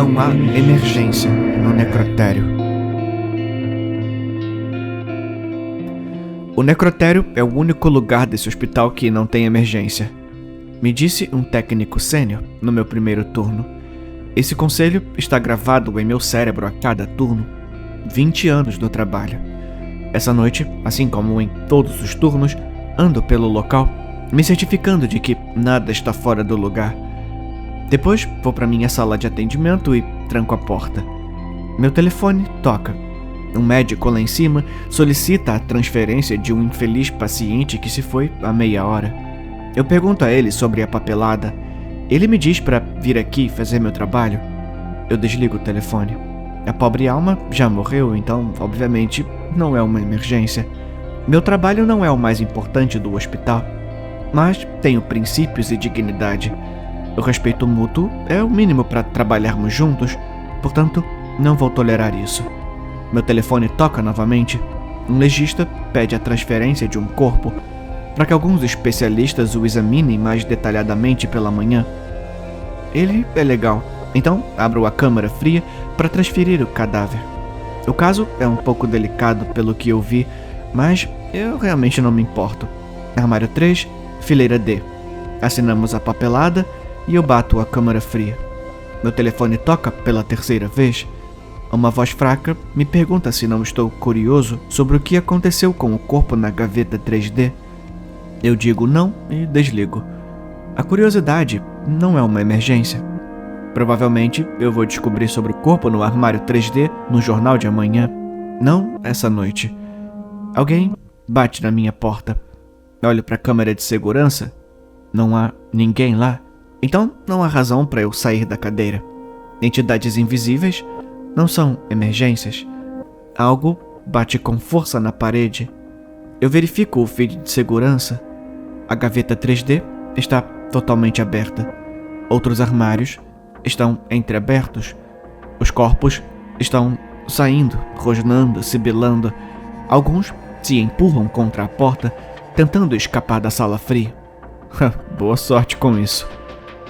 Não há emergência no necrotério. O necrotério é o único lugar desse hospital que não tem emergência. Me disse um técnico sênior no meu primeiro turno. Esse conselho está gravado em meu cérebro a cada turno. 20 anos no trabalho. Essa noite, assim como em todos os turnos, ando pelo local, me certificando de que nada está fora do lugar. Depois, vou para minha sala de atendimento e tranco a porta. Meu telefone toca. Um médico lá em cima solicita a transferência de um infeliz paciente que se foi há meia hora. Eu pergunto a ele sobre a papelada. Ele me diz para vir aqui fazer meu trabalho. Eu desligo o telefone. A pobre alma já morreu, então, obviamente, não é uma emergência. Meu trabalho não é o mais importante do hospital, mas tenho princípios e dignidade. O respeito mútuo é o mínimo para trabalharmos juntos, portanto, não vou tolerar isso. Meu telefone toca novamente. Um legista pede a transferência de um corpo para que alguns especialistas o examinem mais detalhadamente pela manhã. Ele é legal, então abro a câmara fria para transferir o cadáver. O caso é um pouco delicado pelo que eu vi, mas eu realmente não me importo. Armário 3, fileira D. Assinamos a papelada e eu bato a câmara fria. Meu telefone toca pela terceira vez. Uma voz fraca me pergunta se não estou curioso sobre o que aconteceu com o corpo na gaveta 3D. Eu digo não e desligo. A curiosidade não é uma emergência. Provavelmente eu vou descobrir sobre o corpo no armário 3D no jornal de amanhã. Não essa noite. Alguém bate na minha porta. Olho para a câmera de segurança. Não há ninguém lá. Então não há razão para eu sair da cadeira. Entidades invisíveis não são emergências. Algo bate com força na parede. Eu verifico o feed de segurança. A gaveta 3D está totalmente aberta. Outros armários estão entreabertos. Os corpos estão saindo, rosnando, sibilando. Alguns se empurram contra a porta, tentando escapar da sala fria. Boa sorte com isso.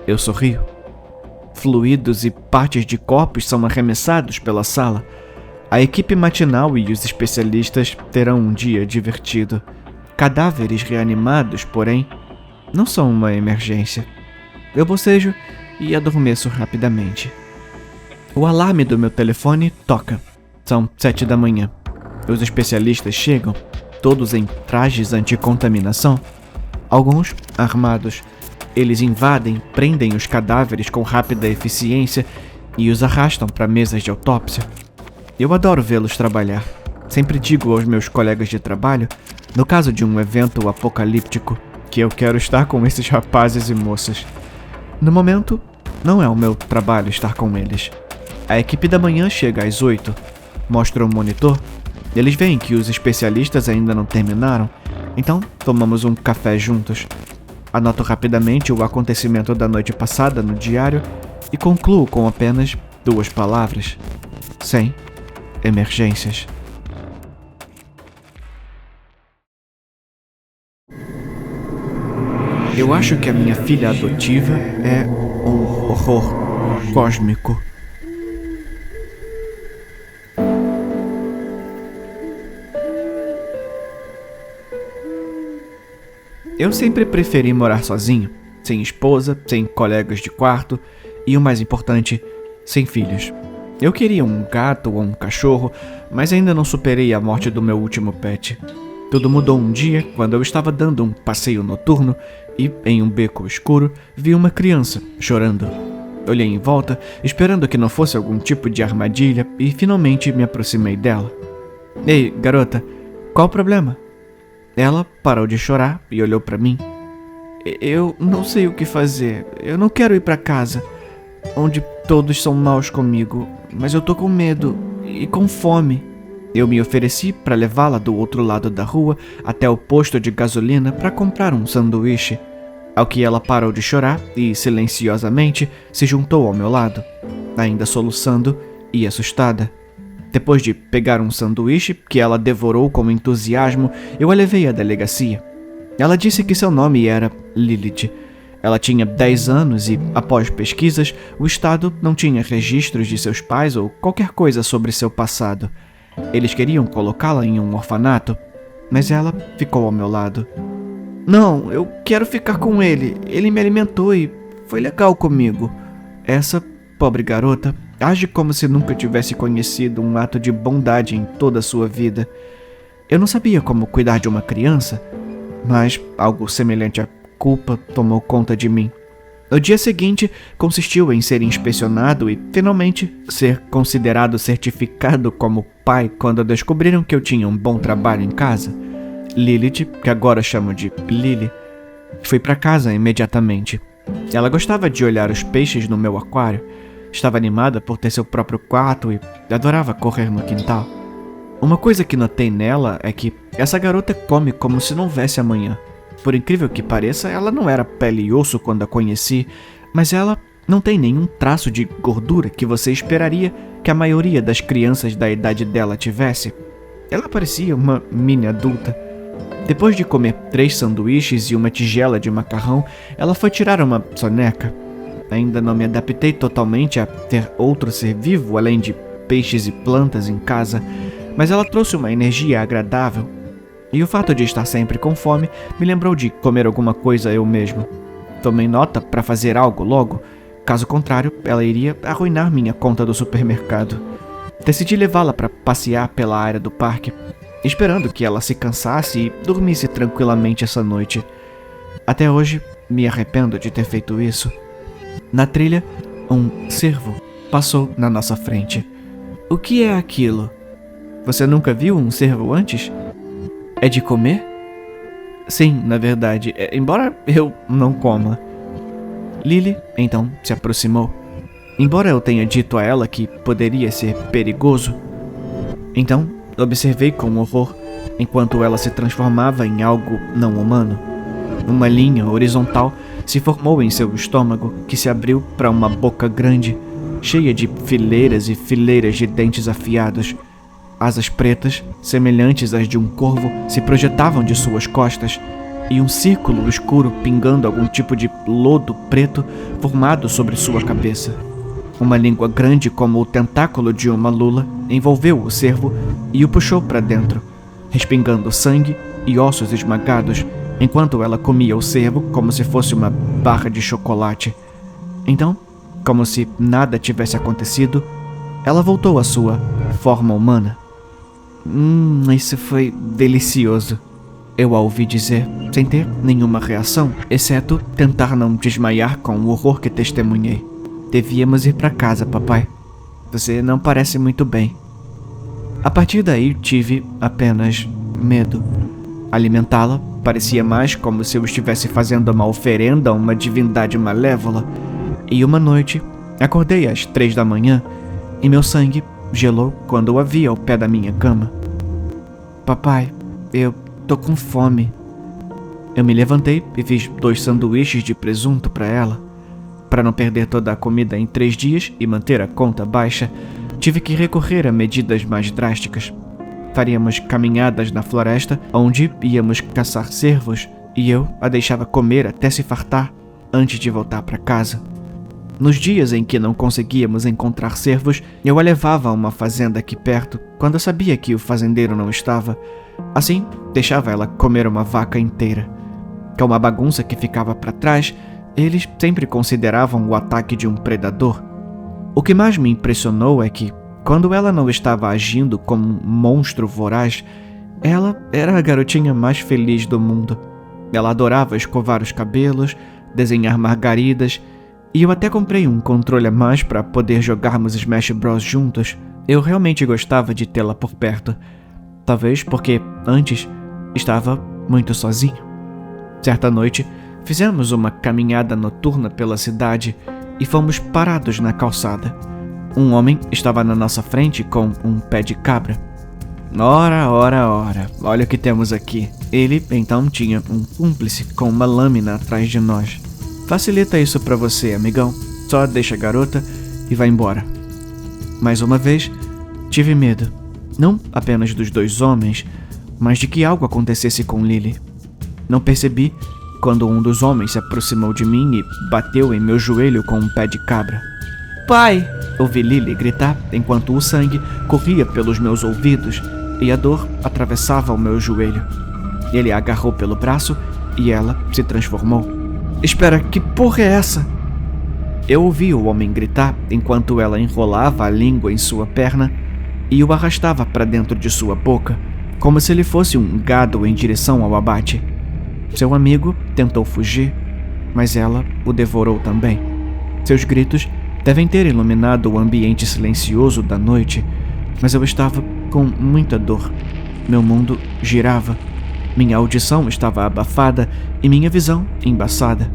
Eu sorrio. Fluidos e partes de corpos são arremessados pela sala. A equipe matinal e os especialistas terão um dia divertido. Cadáveres reanimados, porém, não são uma emergência. Eu bocejo e adormeço rapidamente. O alarme do meu telefone toca. São 7 da manhã. Os especialistas chegam, todos em trajes anticontaminação. Alguns armados. Eles invadem, prendem os cadáveres com rápida eficiência e os arrastam para mesas de autópsia. Eu adoro vê-los trabalhar. Sempre digo aos meus colegas de trabalho, no caso de um evento apocalíptico, que eu quero estar com esses rapazes e moças. No momento, não é o meu trabalho estar com eles. A equipe da manhã chega às 8. Mostro o monitor. Eles veem que os especialistas ainda não terminaram, então tomamos um café juntos. Anoto rapidamente o acontecimento da noite passada no diário e concluo com apenas 2 palavras. Sem emergências. Eu acho que a minha filha adotiva é um horror cósmico. Eu sempre preferi morar sozinho, sem esposa, sem colegas de quarto e, o mais importante, sem filhos. Eu queria um gato ou um cachorro, mas ainda não superei a morte do meu último pet. Tudo mudou um dia quando eu estava dando um passeio noturno e, em um beco escuro, vi uma criança chorando. Olhei em volta, esperando que não fosse algum tipo de armadilha e finalmente me aproximei dela. Ei, garota, qual o problema? Ela parou de chorar e olhou para mim. Eu não sei o que fazer. Eu não quero ir para casa, onde todos são maus comigo, mas eu tô com medo e com fome. Eu me ofereci para levá-la do outro lado da rua até o posto de gasolina para comprar um sanduíche. Ao que ela parou de chorar e, silenciosamente, se juntou ao meu lado, ainda soluçando e assustada. Depois de pegar um sanduíche, que ela devorou com entusiasmo, eu a levei à delegacia. Ela disse que seu nome era Lilith. Ela tinha 10 anos e, após pesquisas, o Estado não tinha registros de seus pais ou qualquer coisa sobre seu passado. Eles queriam colocá-la em um orfanato, mas ela ficou ao meu lado. Não, eu quero ficar com ele. Ele me alimentou e foi legal comigo. Essa pobre garota age como se nunca tivesse conhecido um ato de bondade em toda a sua vida. Eu não sabia como cuidar de uma criança, mas algo semelhante à culpa tomou conta de mim. No dia seguinte, consistiu em ser inspecionado e, finalmente, ser considerado certificado como pai quando descobriram que eu tinha um bom trabalho em casa. Lilith, que agora chamo de Lily, foi para casa imediatamente. Ela gostava de olhar os peixes no meu aquário, estava animada por ter seu próprio quarto e adorava correr no quintal. Uma coisa que notei nela é que essa garota come como se não houvesse amanhã. Por incrível que pareça, ela não era pele e osso quando a conheci, mas ela não tem nenhum traço de gordura que você esperaria que a maioria das crianças da idade dela tivesse. Ela parecia uma mini adulta. Depois de comer 3 sanduíches e uma tigela de macarrão, ela foi tirar uma soneca. Ainda não me adaptei totalmente a ter outro ser vivo além de peixes e plantas em casa, mas ela trouxe uma energia agradável. E o fato de estar sempre com fome me lembrou de comer alguma coisa eu mesmo. Tomei nota para fazer algo logo, caso contrário, ela iria arruinar minha conta do supermercado. Decidi levá-la para passear pela área do parque, esperando que ela se cansasse e dormisse tranquilamente essa noite. Até hoje, me arrependo de ter feito isso. Na trilha, um cervo passou na nossa frente. O que é aquilo? Você nunca viu um cervo antes? É de comer? Sim, na verdade, embora eu não coma. Lily, então, se aproximou. Embora eu tenha dito a ela que poderia ser perigoso, então observei com horror enquanto ela se transformava em algo não humano. Uma linha horizontal se formou em seu estômago, que se abriu para uma boca grande, cheia de fileiras e fileiras de dentes afiados. Asas pretas, semelhantes às de um corvo, se projetavam de suas costas, e um círculo escuro pingando algum tipo de lodo preto formado sobre sua cabeça. Uma língua grande como o tentáculo de uma lula envolveu o cervo e o puxou para dentro, respingando sangue e ossos esmagados, enquanto ela comia o cervo como se fosse uma barra de chocolate. Então, como se nada tivesse acontecido, ela voltou à sua forma humana. Isso foi delicioso, eu a ouvi dizer, sem ter nenhuma reação, exceto tentar não desmaiar com o horror que testemunhei. Devíamos ir para casa, papai. Você não parece muito bem. A partir daí, tive apenas medo. Alimentá-la parecia mais como se eu estivesse fazendo uma oferenda a uma divindade malévola. E uma noite, acordei às 3 da manhã e meu sangue gelou quando a vi ao pé da minha cama. Papai, eu tô com fome. Eu me levantei e fiz 2 sanduíches de presunto para ela. Para não perder toda a comida em 3 dias e manter a conta baixa, tive que recorrer a medidas mais drásticas. Faríamos caminhadas na floresta, onde íamos caçar cervos, e eu a deixava comer até se fartar antes de voltar para casa. Nos dias em que não conseguíamos encontrar cervos, eu a levava a uma fazenda aqui perto, quando eu sabia que o fazendeiro não estava. Assim, deixava ela comer uma vaca inteira. Com a bagunça que ficava para trás, eles sempre consideravam o ataque de um predador. O que mais me impressionou é que, quando ela não estava agindo como um monstro voraz, ela era a garotinha mais feliz do mundo. Ela adorava escovar os cabelos, desenhar margaridas, e eu até comprei um controle a mais para poder jogarmos Smash Bros juntos. Eu realmente gostava de tê-la por perto. Talvez porque, antes, estava muito sozinho. Certa noite, fizemos uma caminhada noturna pela cidade e fomos parados na calçada. Um homem estava na nossa frente com um pé de cabra. Ora, olha o que temos aqui. Ele, então, tinha um cúmplice com uma lâmina atrás de nós. Facilita isso pra você, amigão. Só deixa a garota e vai embora. Mais uma vez, tive medo. Não apenas dos 2 homens, mas de que algo acontecesse com Lily. Não percebi quando um dos homens se aproximou de mim e bateu em meu joelho com um pé de cabra. Pai! Ouvi Lily gritar enquanto o sangue corria pelos meus ouvidos e a dor atravessava o meu joelho. Ele a agarrou pelo braço e ela se transformou. Espera, que porra é essa? Eu ouvi o homem gritar enquanto ela enrolava a língua em sua perna e o arrastava para dentro de sua boca, como se ele fosse um gado em direção ao abate. Seu amigo tentou fugir, mas ela o devorou também. Seus gritos devem ter iluminado o ambiente silencioso da noite, mas eu estava com muita dor. Meu mundo girava. Minha audição estava abafada e minha visão embaçada.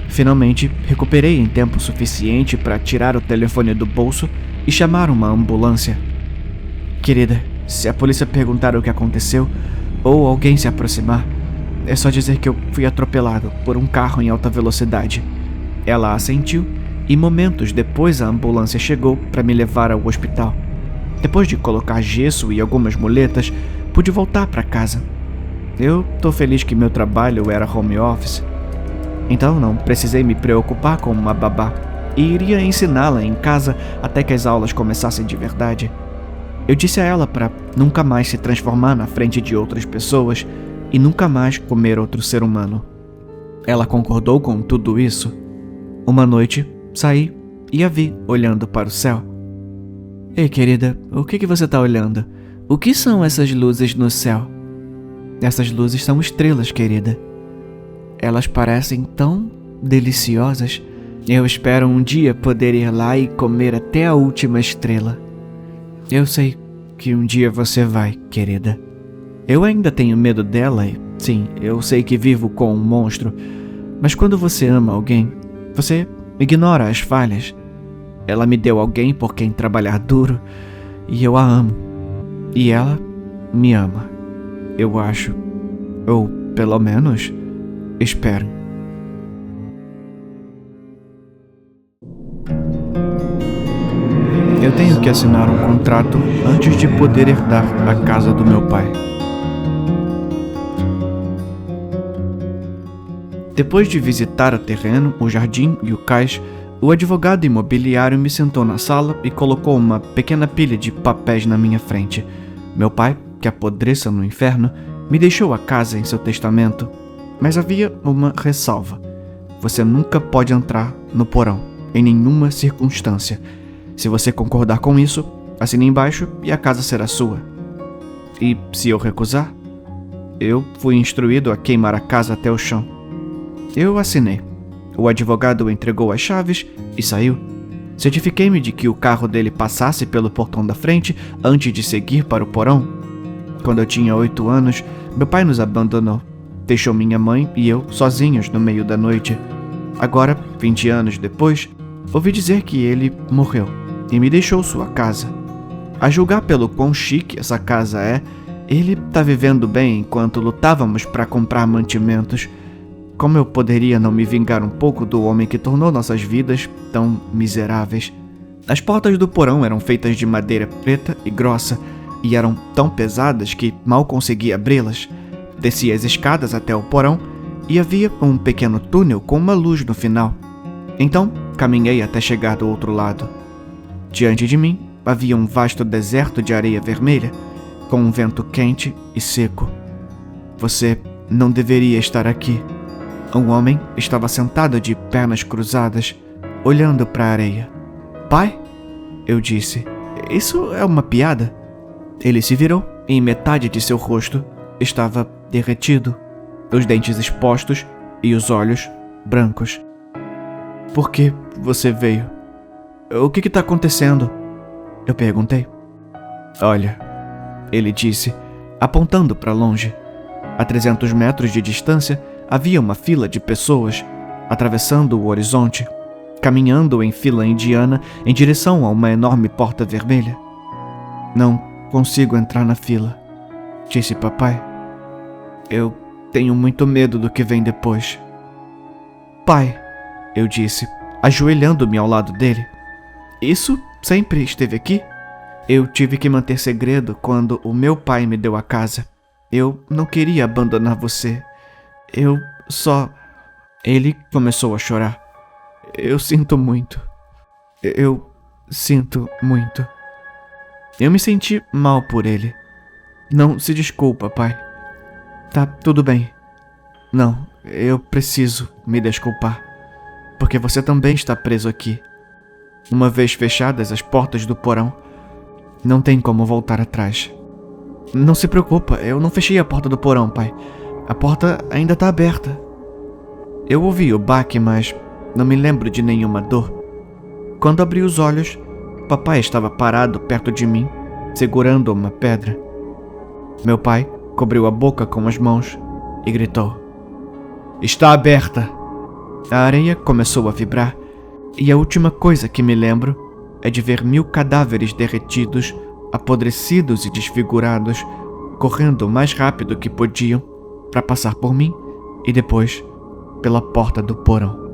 Finalmente, recuperei em tempo suficiente para tirar o telefone do bolso e chamar uma ambulância. Querida, se a polícia perguntar o que aconteceu ou alguém se aproximar, é só dizer que eu fui atropelado por um carro em alta velocidade. Ela assentiu e momentos depois a ambulância chegou para me levar ao hospital. Depois de colocar gesso e algumas muletas, pude voltar para casa. Eu tô feliz que meu trabalho era home office, então não precisei me preocupar com uma babá e iria ensiná-la em casa até que as aulas começassem de verdade. Eu disse a ela para nunca mais se transformar na frente de outras pessoas e nunca mais comer outro ser humano. Ela concordou com tudo isso. Uma noite, saí e a vi olhando para o céu. Ei, querida, o que você tá olhando? O que são essas luzes no céu? Essas luzes são estrelas, querida. Elas parecem tão deliciosas. Eu espero um dia poder ir lá e comer até a última estrela. Eu sei que um dia você vai, querida. Eu ainda tenho medo dela e, sim, eu sei que vivo com um monstro. Mas quando você ama alguém, você ignora as falhas. Ela me deu alguém por quem trabalhar duro e eu a amo. E ela me ama. Eu acho. Ou, pelo menos, espero. Eu tenho que assinar um contrato antes de poder herdar a casa do meu pai. Depois de visitar o terreno, o jardim e o cais, o advogado imobiliário me sentou na sala e colocou uma pequena pilha de papéis na minha frente. Meu pai, que apodreça no inferno, me deixou a casa em seu testamento, mas havia uma ressalva. Você nunca pode entrar no porão, em nenhuma circunstância. Se você concordar com isso, assine embaixo e a casa será sua. E se eu recusar? Eu fui instruído a queimar a casa até o chão. Eu assinei. O advogado entregou as chaves e saiu. Certifiquei-me de que o carro dele passasse pelo portão da frente antes de seguir para o porão. Quando eu tinha 8 anos, meu pai nos abandonou. Deixou minha mãe e eu sozinhos no meio da noite. Agora, 20 anos depois, ouvi dizer que ele morreu e me deixou sua casa. A julgar pelo quão chique essa casa é, ele tá vivendo bem enquanto lutávamos para comprar mantimentos. Como eu poderia não me vingar um pouco do homem que tornou nossas vidas tão miseráveis? As portas do porão eram feitas de madeira preta e grossa e eram tão pesadas que mal conseguia abri-las. Desci as escadas até o porão e havia um pequeno túnel com uma luz no final. Então, caminhei até chegar do outro lado. Diante de mim, havia um vasto deserto de areia vermelha, com um vento quente e seco. Você não deveria estar aqui. Um homem estava sentado de pernas cruzadas, olhando para a areia. Pai? Eu disse. Isso é uma piada? Ele se virou e em metade de seu rosto estava derretido, os dentes expostos e os olhos brancos. Por que você veio? O que está acontecendo? Eu perguntei. Olha, ele disse, apontando para longe. A 300 metros de distância, havia uma fila de pessoas, atravessando o horizonte, caminhando em fila indiana em direção a uma enorme porta vermelha. Não consigo entrar na fila, disse papai. Eu tenho muito medo do que vem depois. Pai, eu disse, ajoelhando-me ao lado dele. Isso sempre esteve aqui? Eu tive que manter segredo quando o meu pai me deu a casa. Eu não queria abandonar você. Eu só... Ele começou a chorar. Eu sinto muito. Eu sinto muito. Eu me senti mal por ele. Não se desculpa, pai. Tá tudo bem. Não, eu preciso me desculpar. Porque você também está preso aqui. Uma vez fechadas as portas do porão, não tem como voltar atrás. Não se preocupa, eu não fechei a porta do porão, pai. A porta ainda está aberta. Eu ouvi o baque, mas não me lembro de nenhuma dor. Quando abri os olhos, papai estava parado perto de mim, segurando uma pedra. Meu pai cobriu a boca com as mãos e gritou: "Está aberta!" A areia começou a vibrar, e a última coisa que me lembro é de ver 1000 cadáveres derretidos, apodrecidos e desfigurados, correndo o mais rápido que podiam para passar por mim e depois pela porta do porão.